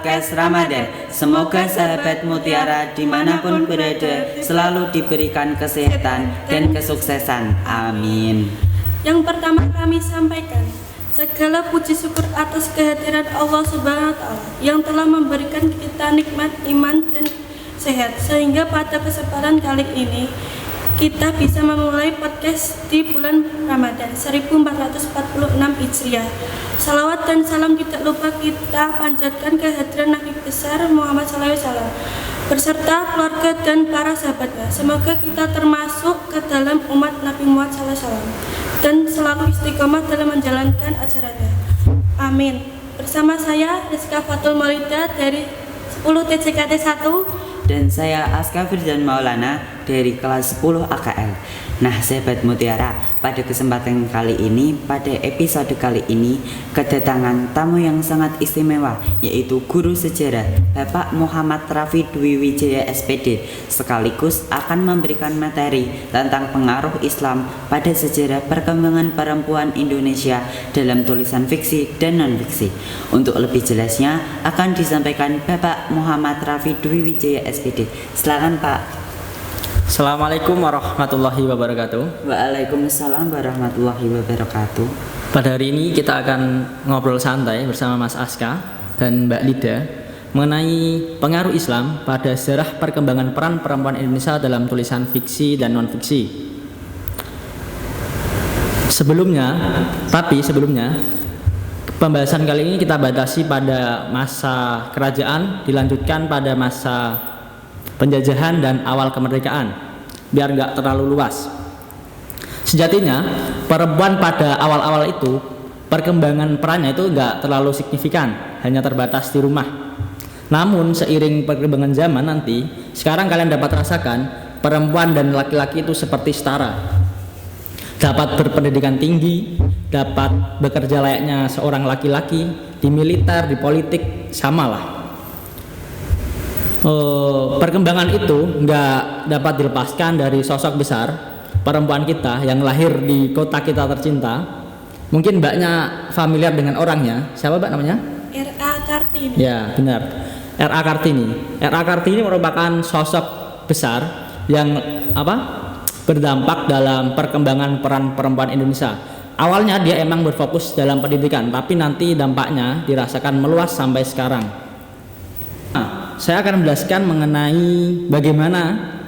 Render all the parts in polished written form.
podcast Ramadan. Semoga sahabat Mutiara dimanapun berada selalu diberikan kesehatan dan kesuksesan. Amin. Yang pertama kami sampaikan, segala puji syukur atas kehadiran Allah Subhanahu wa Ta'ala yang telah memberikan kita nikmat iman dan sehat, sehingga pada kesempatan kali ini kita bisa memulai podcast di bulan Ramadan 1446 Hijriah. Salawat dan salam tidak lupa kita panjatkan kehadiran Nabi besar Muhammad SAW beserta keluarga dan para sahabatnya. Semoga kita termasuk ke dalam umat Nabi Muhammad SAW dan selalu istiqomah dalam menjalankan ajarannya. Amin. Bersama saya Rizka Fatul Maulida dari 10 TJKT 1 dan saya Aska Firdan Maulana dari kelas 10 AKL. Nah, sahabat Mutiara, pada kesempatan kali ini, pada episode kali ini, kedatangan tamu yang sangat istimewa, yaitu guru sejarah Bapak Muhammad Rafi Dwi Wijaya SPD, sekaligus akan memberikan materi tentang pengaruh Islam pada sejarah perkembangan perempuan Indonesia dalam tulisan fiksi dan non-fiksi. Untuk lebih jelasnya akan disampaikan Bapak Muhammad Rafi Dwi Wijaya SPD. Silakan Pak. Assalamualaikum warahmatullahi wabarakatuh. Waalaikumsalam warahmatullahi wabarakatuh. Pada hari ini kita akan ngobrol santai bersama Mas Aska dan Mbak Lida mengenai pengaruh Islam pada sejarah perkembangan peran perempuan Indonesia dalam tulisan fiksi dan non-fiksi. Sebelumnya, pembahasan kali ini kita batasi pada masa kerajaan, dilanjutkan pada masa penjajahan dan awal kemerdekaan, biar nggak terlalu luas. Sejatinya perempuan pada awal-awal itu perkembangan perannya itu nggak terlalu signifikan, hanya terbatas di rumah. Namun seiring perkembangan zaman nanti, sekarang kalian dapat rasakan perempuan dan laki-laki itu seperti setara, dapat berpendidikan tinggi, dapat bekerja layaknya seorang laki-laki, di militer, di politik, samalah. Perkembangan itu nggak dapat dilepaskan dari sosok besar perempuan kita yang lahir di kota kita tercinta. Mungkin mbaknya familiar dengan orangnya. Siapa mbak namanya? R.A. Kartini. Ya benar, R.A. Kartini. R.A. Kartini merupakan sosok besar yang berdampak dalam perkembangan peran perempuan Indonesia. Awalnya dia emang berfokus dalam pendidikan, tapi nanti dampaknya dirasakan meluas sampai sekarang. Saya akan menjelaskan mengenai bagaimana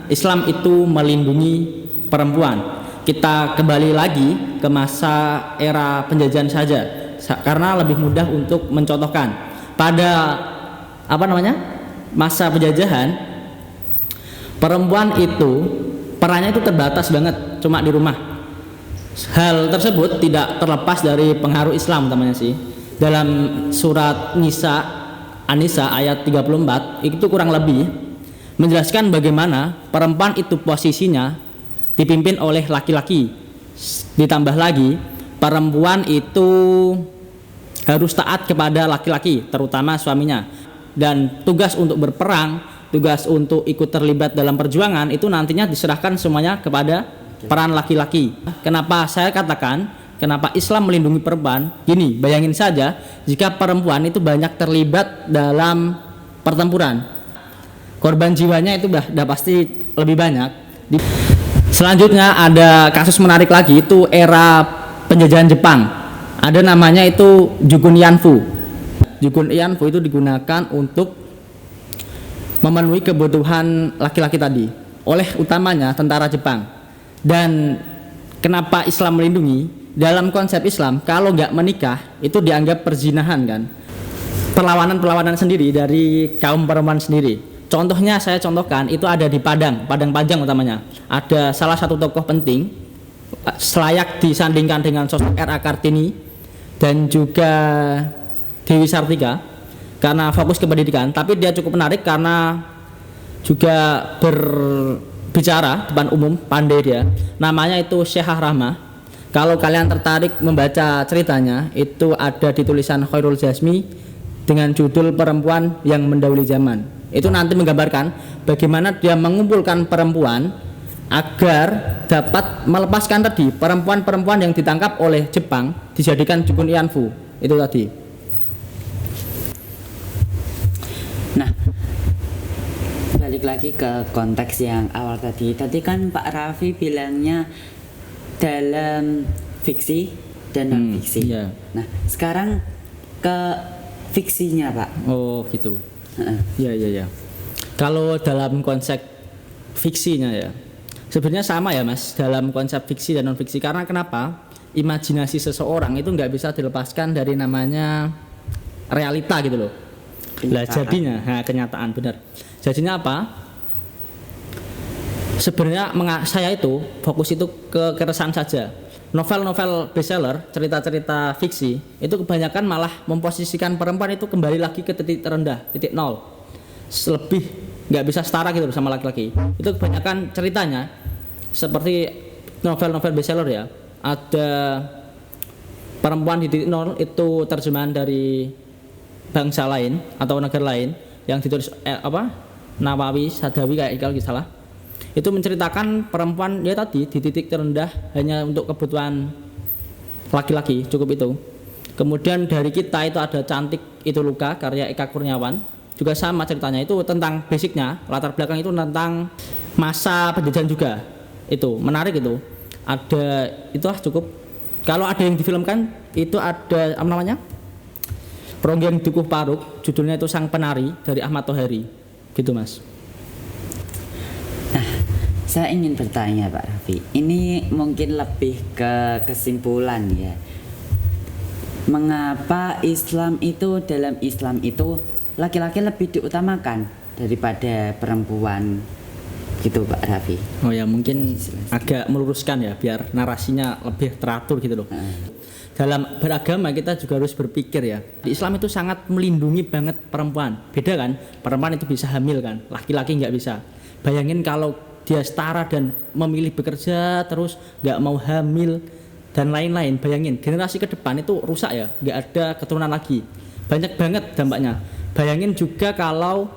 Islam itu melindungi perempuan. Kita kembali lagi ke masa era penjajahan saja, karena lebih mudah untuk mencontohkan. Pada masa penjajahan, perempuan itu perannya itu terbatas banget, cuma di rumah. Hal tersebut tidak terlepas dari pengaruh Islam temannya sih. Dalam surat An-Nisa ayat 34 itu kurang lebih menjelaskan bagaimana perempuan itu posisinya dipimpin oleh laki-laki. Ditambah lagi perempuan itu harus taat kepada laki-laki, terutama suaminya. Dan tugas untuk berperang, tugas untuk ikut terlibat dalam perjuangan itu nantinya diserahkan semuanya kepada peran laki-laki. Kenapa saya katakan kenapa Islam melindungi perempuan? Gini, bayangin saja jika perempuan itu banyak terlibat dalam pertempuran, korban jiwanya itu udah pasti lebih banyak. Selanjutnya ada kasus menarik lagi, itu era penjajahan Jepang. Ada namanya itu Jugun Yanfu. Jugun Yanfu itu digunakan untuk memenuhi kebutuhan laki-laki tadi oleh utamanya tentara Jepang. Dan kenapa Islam melindungi? Dalam konsep Islam, kalau nggak menikah itu dianggap perzinahan kan. Perlawanan sendiri dari kaum perempuan sendiri. Contohnya saya contohkan itu ada di Padang Panjang utamanya. Ada salah satu tokoh penting, selayak disandingkan dengan sosok R.A. Kartini dan juga Dewi Sartika karena fokus ke pendidikan. Tapi dia cukup menarik karena juga berbicara depan umum, pandai dia. Namanya itu Syekhah Rahmah. Kalau kalian tertarik membaca ceritanya, itu ada di tulisan Khairul Jazmi dengan judul Perempuan yang Mendahului Zaman. Itu nanti menggambarkan bagaimana dia mengumpulkan perempuan agar dapat melepaskan tadi perempuan-perempuan yang ditangkap oleh Jepang dijadikan Jugun Yanfu. Itu tadi. Nah, balik lagi ke konteks yang awal tadi. Tadi kan Pak Raffi bilangnya dalam fiksi dan non fiksi. Iya. Nah, sekarang ke fiksinya, Pak. Oh gitu. Heeh. Iya. Kalau dalam konsep fiksinya ya, sebenarnya sama ya Mas, dalam konsep fiksi dan non fiksi. Karena kenapa? Imajinasi seseorang itu nggak bisa dilepaskan dari namanya realita gitu loh. Lah jadinya, kenyataan benar. Jadinya apa? Sebenarnya saya itu fokus itu ke keresahan saja. Novel-novel bestseller, cerita-cerita fiksi itu kebanyakan malah memposisikan perempuan itu kembali lagi ke titik terendah, titik nol. Lebih nggak bisa setara gitu sama laki-laki. Itu kebanyakan ceritanya seperti novel-novel bestseller ya. Ada perempuan di titik nol itu terjemahan dari bangsa lain atau negara lain yang ditulis Nawawi, Sadawi kayak kalau nggak salah. Itu menceritakan perempuan ya tadi di titik terendah hanya untuk kebutuhan laki-laki, cukup itu. Kemudian dari kita itu ada Cantik Itu Luka karya Eka Kurniawan, juga sama ceritanya, itu tentang basicnya, latar belakang itu tentang masa penjajahan juga. Itu menarik itu. Ada itu cukup. Kalau ada yang difilmkan itu ada apa namanya? Pronggeng Dukuh Paruk, judulnya itu Sang Penari dari Ahmad Tohari. Gitu Mas. Saya ingin bertanya Pak Raffi, ini mungkin lebih ke kesimpulan ya. Mengapa dalam Islam itu laki-laki lebih diutamakan daripada perempuan gitu Pak Raffi? Oh ya, mungkin agak meluruskan ya biar narasinya lebih teratur gitu loh. Dalam beragama kita juga harus berpikir ya. Di Islam itu sangat melindungi banget perempuan. Beda kan? Perempuan itu bisa hamil kan, laki-laki nggak bisa. Bayangin kalau dia setara dan memilih bekerja terus nggak mau hamil dan lain-lain, bayangin generasi ke depan itu rusak ya, nggak ada keturunan lagi, banyak banget dampaknya. Bayangin juga kalau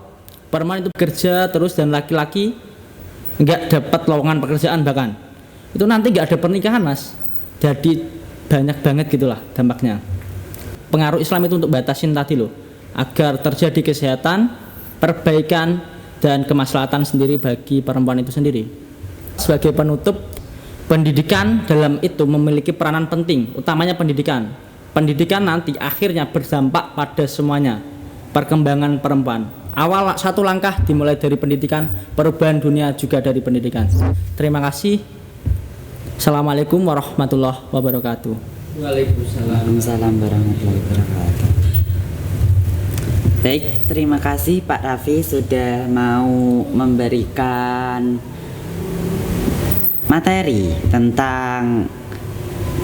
perempuan itu bekerja terus dan laki-laki nggak dapat lowongan pekerjaan, bahkan itu nanti nggak ada pernikahan Mas. Jadi banyak banget gitulah dampaknya. Pengaruh Islam itu untuk batasin tadi loh, agar terjadi kesehatan, perbaikan dan kemaslahatan sendiri bagi perempuan itu sendiri. Sebagai penutup, pendidikan dalam itu memiliki peranan penting, utamanya pendidikan. Pendidikan nanti akhirnya berdampak pada semuanya, perkembangan perempuan. Awal satu langkah dimulai dari pendidikan, perubahan dunia juga dari pendidikan. Terima kasih. Assalamualaikum warahmatullahi wabarakatuh. Waalaikumsalam warahmatullahi wabarakatuh. Baik, terima kasih Pak Raffi sudah mau memberikan materi tentang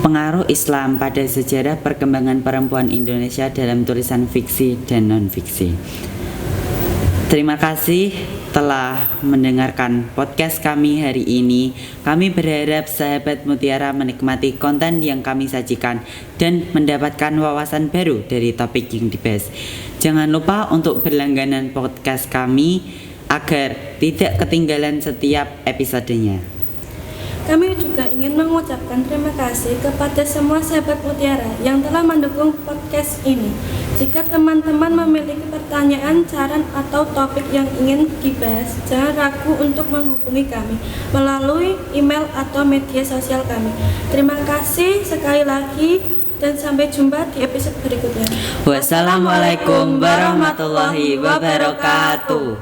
pengaruh Islam pada sejarah perkembangan perempuan Indonesia dalam tulisan fiksi dan non-fiksi. Terima kasih telah mendengarkan podcast kami hari ini. Kami berharap sahabat Mutiara menikmati konten yang kami sajikan dan mendapatkan wawasan baru dari topik yang dibahas. Jangan lupa untuk berlangganan podcast kami agar tidak ketinggalan setiap episodenya. Kami juga ingin mengucapkan terima kasih kepada semua sahabat Mutiara yang telah mendukung podcast ini. Jika teman-teman memiliki pertanyaan, saran, atau topik yang ingin dibahas, jangan ragu untuk menghubungi kami melalui email atau media sosial kami. Terima kasih sekali lagi dan sampai jumpa di episode berikutnya. Wassalamualaikum warahmatullahi wabarakatuh.